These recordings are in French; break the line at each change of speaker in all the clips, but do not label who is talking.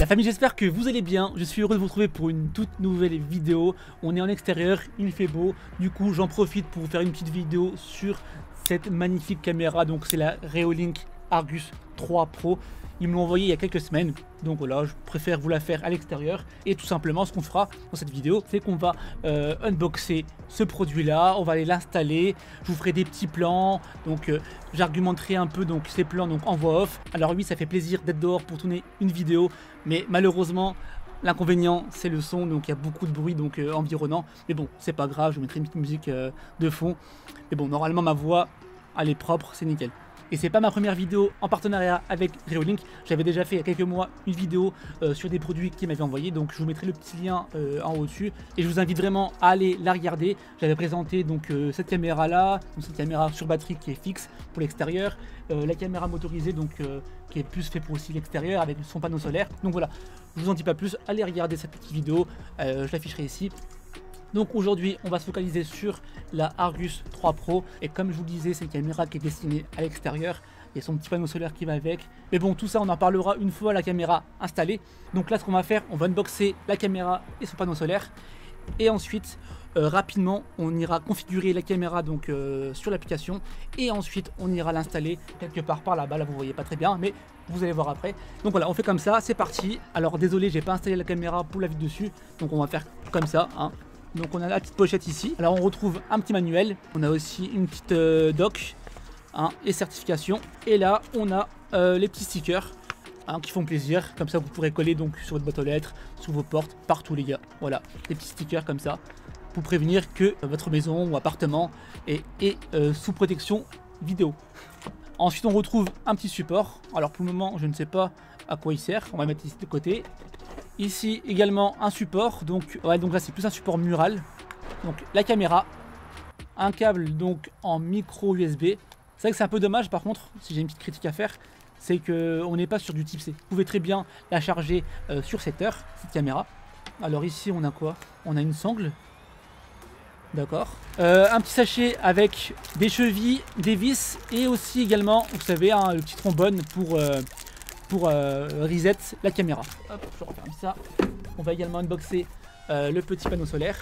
La famille, j'espère que vous allez bien. Je suis heureux de vous retrouver pour une toute nouvelle vidéo. On est en extérieur, il fait beau. Du coup, j'en profite pour vous faire une petite vidéo sur cette magnifique caméra. Donc, c'est la Reolink Argus 3 Pro. Ils me l'ont envoyé il y a quelques semaines. Donc voilà, je préfère vous la faire à l'extérieur. Et tout simplement, ce qu'on fera dans cette vidéo, c'est qu'on va unboxer ce produit-là. On va aller l'installer. Je vous ferai des petits plans. Donc j'argumenterai un peu donc, ces plans donc, en voix off. Alors oui, ça fait plaisir d'être dehors pour tourner une vidéo. Mais malheureusement, l'inconvénient, c'est le son. Donc il y a beaucoup de bruit donc, environnant. Mais bon, c'est pas grave. Je vous mettrai une petite musique de fond. Mais bon, normalement, ma voix, elle est propre. C'est nickel. Et c'est pas ma première vidéo en partenariat avec Reolink. J'avais déjà fait il y a quelques mois une vidéo sur des produits qu'ils m'avaient envoyés. Donc je vous mettrai le petit lien en haut dessus. Et je vous invite vraiment à aller la regarder. J'avais présenté donc cette caméra là, donc cette caméra sur batterie qui est fixe pour l'extérieur. La caméra motorisée donc qui est plus fait pour aussi l'extérieur avec son panneau solaire. Donc voilà, je vous en dis pas plus. Allez regarder cette petite vidéo. Je l'afficherai ici. Donc aujourd'hui, on va se focaliser sur la Argus 3 Pro. Et comme je vous le disais, c'est une caméra qui est destinée à l'extérieur. Il y a son petit panneau solaire qui va avec. Mais bon, tout ça, on en parlera une fois la caméra installée. Donc là, ce qu'on va faire, on va unboxer la caméra et son panneau solaire. Et ensuite, rapidement, on ira configurer la caméra donc, sur l'application. Et ensuite, on ira l'installer quelque part par là-bas. Là, vous voyez pas très bien, mais vous allez voir après. Donc voilà, on fait comme ça, c'est parti. Alors désolé, j'ai pas installé la caméra pour la vidéo dessus. Donc on va faire comme ça, hein. Donc on a la petite pochette ici. Alors on retrouve un petit manuel. On a aussi une petite doc hein, et certification. Et là on a les petits stickers hein, qui font plaisir. Comme ça vous pourrez coller donc sur votre boîte aux lettres, sur vos portes, partout les gars. Voilà, des petits stickers comme ça pour prévenir que votre maison ou appartement est sous protection vidéo. Ensuite on retrouve un petit support. Alors pour le moment je ne sais pas à quoi il sert. On va mettre ici de côté. Ici également un support, donc là c'est plus un support mural. Donc la caméra, un câble donc en micro USB. C'est vrai que c'est un peu dommage par contre, si j'ai une petite critique à faire, c'est qu'on n'est pas sur du type C. Vous pouvez très bien la charger sur secteur, cette caméra. Alors ici on a quoi? On a une sangle. D'accord. Un petit sachet avec des chevilles, des vis et aussi également, vous savez, hein, le petit trombone pour reset la caméra. Hop, je referme ça. On va également unboxer le petit panneau solaire.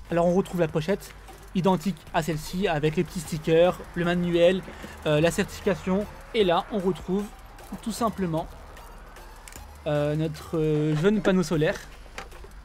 Alors on retrouve la pochette identique à celle-ci avec les petits stickers, le manuel, la certification. Et là on retrouve tout simplement notre jeune panneau solaire.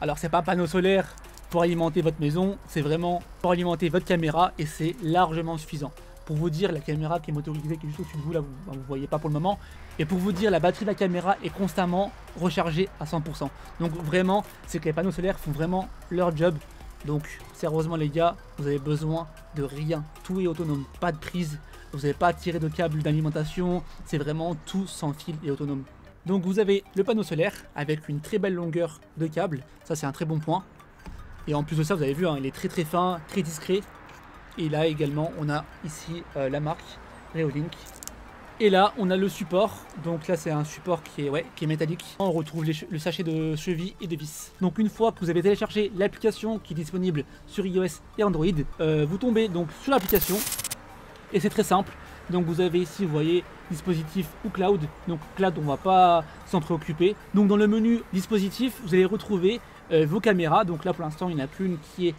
Alors c'est pas un panneau solaire pour alimenter votre maison, c'est vraiment pour alimenter votre caméra et c'est largement suffisant. Pour vous dire, la caméra qui est motorisée, qui est juste au-dessus de vous, là vous ne voyez pas pour le moment. Et pour vous dire, la batterie de la caméra est constamment rechargée à 100%. Donc vraiment, c'est que les panneaux solaires font vraiment leur job. Donc sérieusement les gars, vous avez besoin de rien. Tout est autonome, pas de prise. Vous n'avez pas à tirer de câble d'alimentation. C'est vraiment tout sans fil et autonome. Donc vous avez le panneau solaire avec une très belle longueur de câble. Ça c'est un très bon point. Et en plus de ça, vous avez vu, hein, il est très très fin, très discret. Et là également on a ici la marque Reolink. Et là on a le support. Donc là c'est un support qui est métallique. On retrouve le sachet de cheville et de vis. Donc une fois que vous avez téléchargé l'application qui est disponible sur iOS et Android, vous tombez donc sur l'application. Et c'est très simple. Donc vous avez ici, vous voyez, dispositif ou cloud. Donc cloud on ne va pas s'en préoccuper. Donc dans le menu dispositif, vous allez retrouver vos caméras. Donc là pour l'instant il n'y en a plus une qui est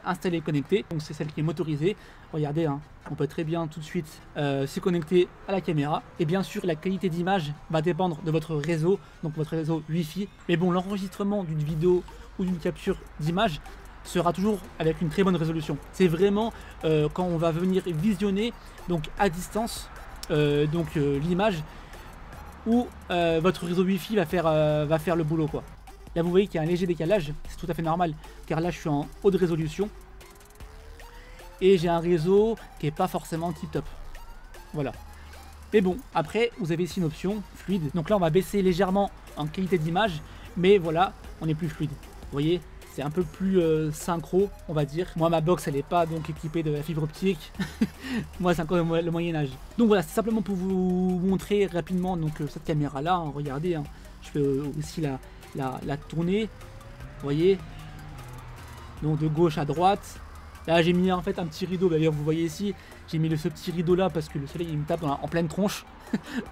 installée et connectée, donc c'est celle qui est motorisée. Regardez, hein, on peut très bien tout de suite s'y connecter à la caméra. Et bien sûr la qualité d'image va dépendre de votre réseau, donc votre réseau Wi-Fi. Mais bon, l'enregistrement d'une vidéo ou d'une capture d'image sera toujours avec une très bonne résolution. C'est vraiment quand on va venir visionner donc à distance l'image où votre réseau Wi-Fi va faire le boulot quoi. Là vous voyez qu'il y a un léger décalage, c'est tout à fait normal car là je suis en haute résolution et j'ai un réseau qui n'est pas forcément tip top. Voilà. Mais bon, après vous avez ici une option fluide. Donc là on va baisser légèrement en qualité d'image, mais voilà, on est plus fluide. Vous voyez, c'est un peu plus synchro on va dire. Moi ma box elle n'est pas donc équipée de la fibre optique. Moi c'est encore le Moyen-Âge. Donc voilà, c'est simplement pour vous montrer rapidement donc, cette caméra là, hein, regardez, hein. Je peux aussi la tourner, vous voyez, donc de gauche à droite, Là j'ai mis en fait un petit rideau, d'ailleurs vous voyez ici, j'ai mis ce petit rideau là parce que le soleil il me tape en pleine tronche.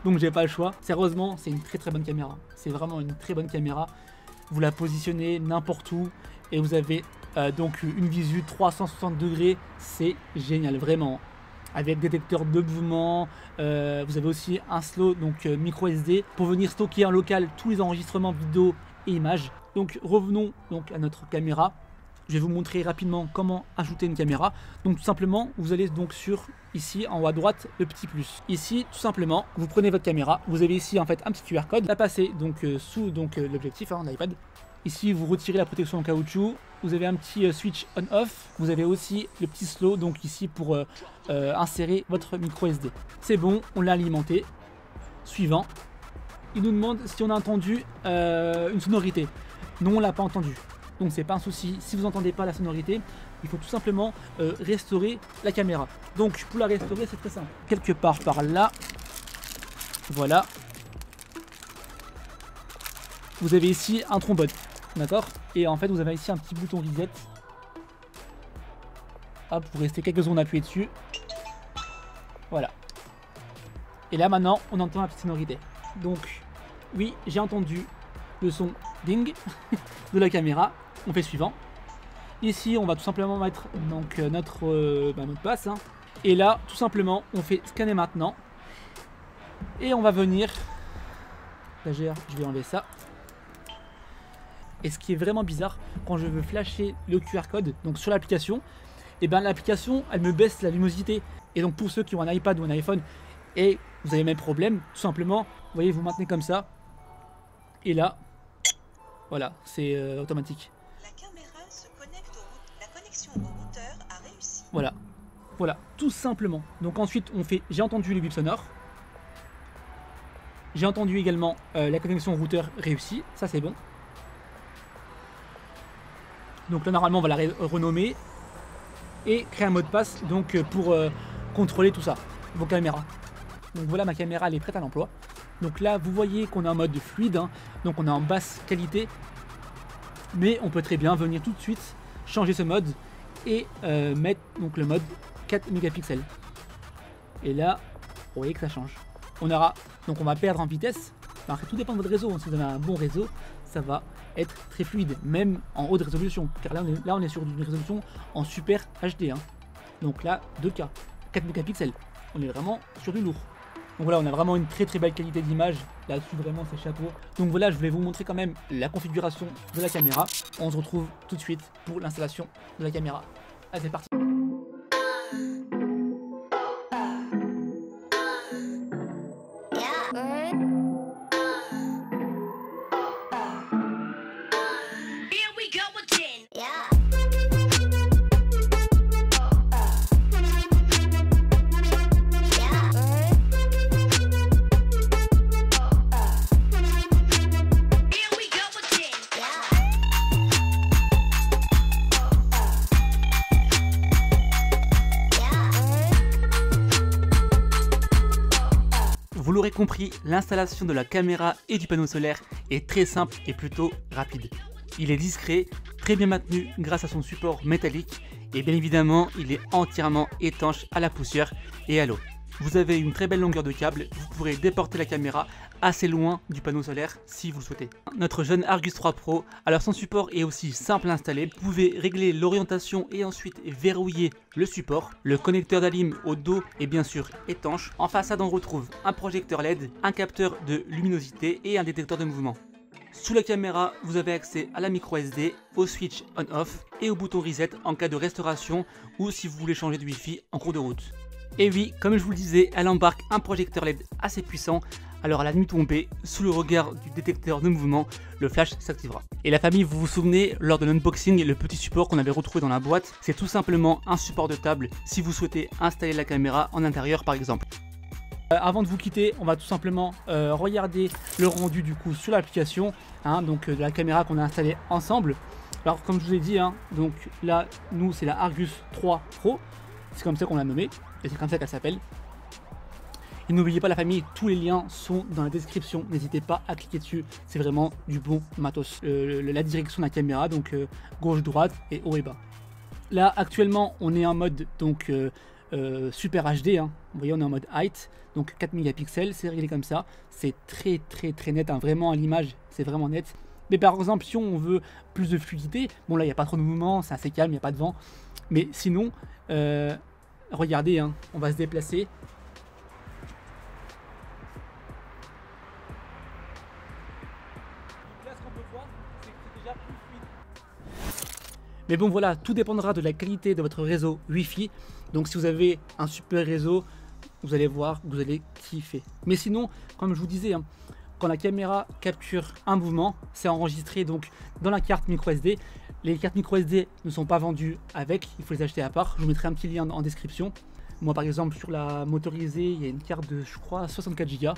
Donc j'ai pas le choix. Sérieusement c'est une très bonne caméra. C'est vraiment une très bonne caméra. Vous la positionnez n'importe où et vous avez donc une visu 360 degrés. C'est génial vraiment. Avec détecteur de mouvement, vous avez aussi un slow, donc micro SD, pour venir stocker en local tous les enregistrements vidéo et images. Donc revenons donc à notre caméra. Je vais vous montrer rapidement comment ajouter une caméra. Donc tout simplement, vous allez donc sur ici en haut à droite le petit plus. Ici tout simplement, vous prenez votre caméra, vous avez ici en fait un petit QR code, la passez donc sous l'objectif, l'iPad. Ici vous retirez la protection en caoutchouc, vous avez un petit switch on-off, vous avez aussi le petit slow donc ici pour insérer votre micro SD. C'est bon, on l'a alimenté. Suivant, il nous demande si on a entendu une sonorité. Non, on l'a pas entendu. Donc c'est pas un souci, si vous n'entendez pas la sonorité, il faut tout simplement restaurer la caméra. Donc pour la restaurer c'est très simple. Quelque part par là, voilà. Vous avez ici un trombone, d'accord? Et en fait vous avez ici un petit bouton reset. Hop, vous restez quelques secondes appuyé dessus. Voilà. Et là maintenant on entend la petite sonorité. Donc oui, j'ai entendu le son ding de la caméra. On fait suivant. Ici on va tout simplement mettre donc notre mot de passe. Et là tout simplement on fait scanner maintenant. Et on va venir. Là, je vais enlever ça. Et ce qui est vraiment bizarre, quand je veux flasher le QR code donc sur l'application, et ben l'application elle me baisse la luminosité. Et donc pour ceux qui ont un iPad ou un iPhone et vous avez le même problème, tout simplement, vous voyez, vous maintenez comme ça. Et là, voilà, c'est automatique.
La caméra se connecte la connexion au routeur a réussi.
Voilà, voilà, tout simplement. Donc ensuite on fait, j'ai entendu les bips sonores. J'ai entendu également la connexion au routeur réussie, ça c'est bon. Donc là normalement on va la renommer et créer un mot de passe donc pour contrôler tout ça, vos caméras. Donc voilà, ma caméra elle est prête à l'emploi. Donc là vous voyez qu'on est en mode fluide, donc on est en basse qualité. Mais on peut très bien venir tout de suite changer ce mode et mettre donc le mode 4 mégapixels. Et là vous voyez que ça change. On aura, donc on va perdre en vitesse. Enfin, tout dépend de votre réseau, si vous avez un bon réseau, ça va être très fluide, même en haute résolution. Car là on est sur une résolution en super HD. Donc là 2K, 4 mégapixels. On est vraiment sur du lourd. Donc voilà, on a vraiment une très belle qualité d'image. Là-dessus vraiment c'est chapeau. Donc voilà, je vais vous montrer quand même la configuration de la caméra. On se retrouve tout de suite pour l'installation de la caméra. Allez, c'est parti. Vous l'aurez compris, l'installation de la caméra et du panneau solaire est très simple et plutôt rapide. Il est discret, très bien maintenu grâce à son support métallique et bien évidemment il est entièrement étanche à la poussière et à l'eau. Vous avez une très belle longueur de câble, vous pourrez déporter la caméra assez loin du panneau solaire si vous le souhaitez. Notre jeune Argus 3 Pro, alors son support est aussi simple à installer, vous pouvez régler l'orientation et ensuite verrouiller le support. Le connecteur d'Alim au dos est bien sûr étanche. En façade on retrouve un projecteur LED, un capteur de luminosité et un détecteur de mouvement. Sous la caméra, vous avez accès à la micro SD, au switch on-off et au bouton reset en cas de restauration ou si vous voulez changer de Wi-Fi en cours de route. Et oui, comme je vous le disais, elle embarque un projecteur LED assez puissant, alors à la nuit tombée, sous le regard du détecteur de mouvement, le flash s'activera. Et la famille, vous vous souvenez, lors de l'unboxing, le petit support qu'on avait retrouvé dans la boîte, c'est tout simplement un support de table si vous souhaitez installer la caméra en intérieur par exemple. Avant de vous quitter, on va tout simplement regarder le rendu du coup sur l'application, donc de la caméra qu'on a installée ensemble. Alors comme je vous ai dit, donc là, nous c'est la Argus 3 Pro, c'est comme ça qu'on l'a nommée. Et c'est comme ça qu'elle s'appelle. Et n'oubliez pas la famille, tous les liens sont dans la description. N'hésitez pas à cliquer dessus, c'est vraiment du bon matos. La direction de la caméra, donc gauche, droite et haut et bas. Là actuellement on est en mode donc Super HD, hein. Vous voyez on est en mode height, donc 4 mégapixels, c'est réglé comme ça, c'est très net, hein. Vraiment à l'image c'est vraiment net. Mais par exemple si on veut plus de fluidité, bon là il n'y a pas trop de mouvement, c'est assez calme, il n'y a pas de vent, mais sinon regardez, hein, on va se déplacer. Là, ce qu'on peut voir, c'est que c'est déjà plus fluide. Mais bon voilà, tout dépendra de la qualité de votre réseau Wi-Fi. Donc si vous avez un super réseau, vous allez voir, vous allez kiffer. Mais sinon, comme je vous disais, hein, quand la caméra capture un mouvement, c'est enregistré donc dans la carte micro SD. Les cartes micro SD ne sont pas vendues avec, il faut les acheter à part. Je vous mettrai un petit lien en description. Moi par exemple sur la motorisée, il y a une carte de je crois 64 Go.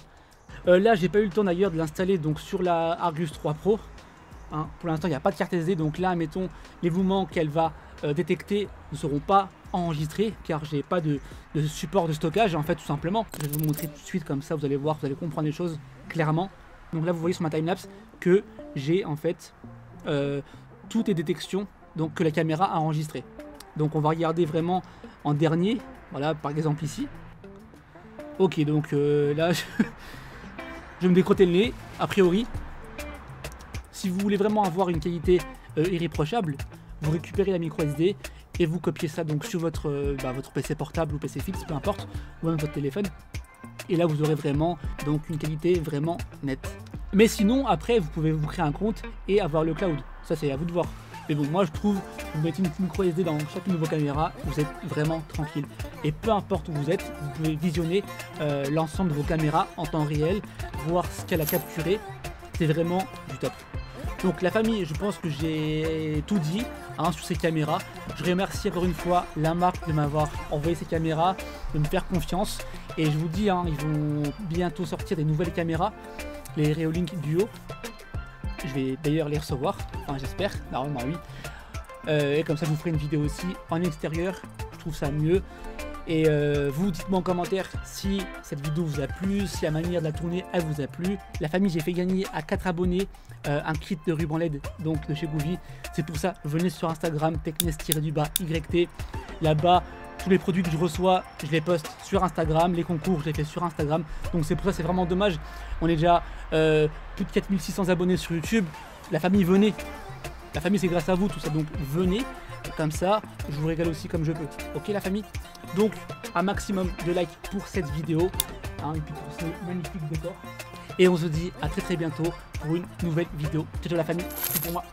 Là j'ai pas eu le temps d'ailleurs de l'installer donc sur la Argus 3 Pro. Hein, pour l'instant il n'y a pas de carte SD, donc là mettons les mouvements qu'elle va détecter ne seront pas enregistrés car j'ai pas de support de stockage en fait tout simplement. Je vais vous montrer tout de suite comme ça vous allez voir, vous allez comprendre les choses clairement. Donc là vous voyez sur ma timelapse que j'ai en fait toutes les détections donc, que la caméra a enregistrées. Donc on va regarder vraiment en dernier, voilà par exemple ici. Ok donc là je vais me décrotter le nez, a priori. Si vous voulez vraiment avoir une qualité irréprochable, vous récupérez la micro SD et vous copiez ça donc sur votre PC portable ou PC fixe, peu importe, ou même votre téléphone. Et là vous aurez vraiment donc une qualité vraiment nette. Mais sinon après vous pouvez vous créer un compte et avoir le cloud. Ça c'est à vous de voir. Mais bon moi je trouve vous mettez une micro SD dans chacune de vos caméras, vous êtes vraiment tranquille. Et peu importe où vous êtes, vous pouvez visionner l'ensemble de vos caméras en temps réel, voir ce qu'elle a capturé. C'est vraiment du top. Donc la famille, je pense que j'ai tout dit hein, sur ces caméras. Je remercie encore une fois la marque de m'avoir envoyé ces caméras, de me faire confiance. Et je vous dis, hein, ils vont bientôt sortir des nouvelles caméras, les Reolink Duo. Je vais d'ailleurs les recevoir, enfin j'espère, normalement oui. Et comme ça je vous ferai une vidéo aussi en extérieur, je trouve ça mieux. Et vous dites-moi en commentaire si cette vidéo vous a plu, si la manière de la tourner elle vous a plu. La famille, j'ai fait gagner à 4 abonnés un kit de ruban LED donc de chez Govee. C'est pour ça, venez sur Instagram, technes-YT. Là-bas, tous les produits que je reçois, je les poste sur Instagram. Les concours, je les fais sur Instagram. Donc c'est pour ça, c'est vraiment dommage. On est déjà plus de 4600 abonnés sur YouTube. La famille, venez. La famille, c'est grâce à vous, tout ça. Donc venez. Comme ça, je vous régale aussi comme je peux. Ok la famille? Donc, un maximum de likes pour cette vidéo. Hein, et puis pour ce magnifique décor. Et on se dit à très bientôt pour une nouvelle vidéo. Ciao la famille, c'est pour moi.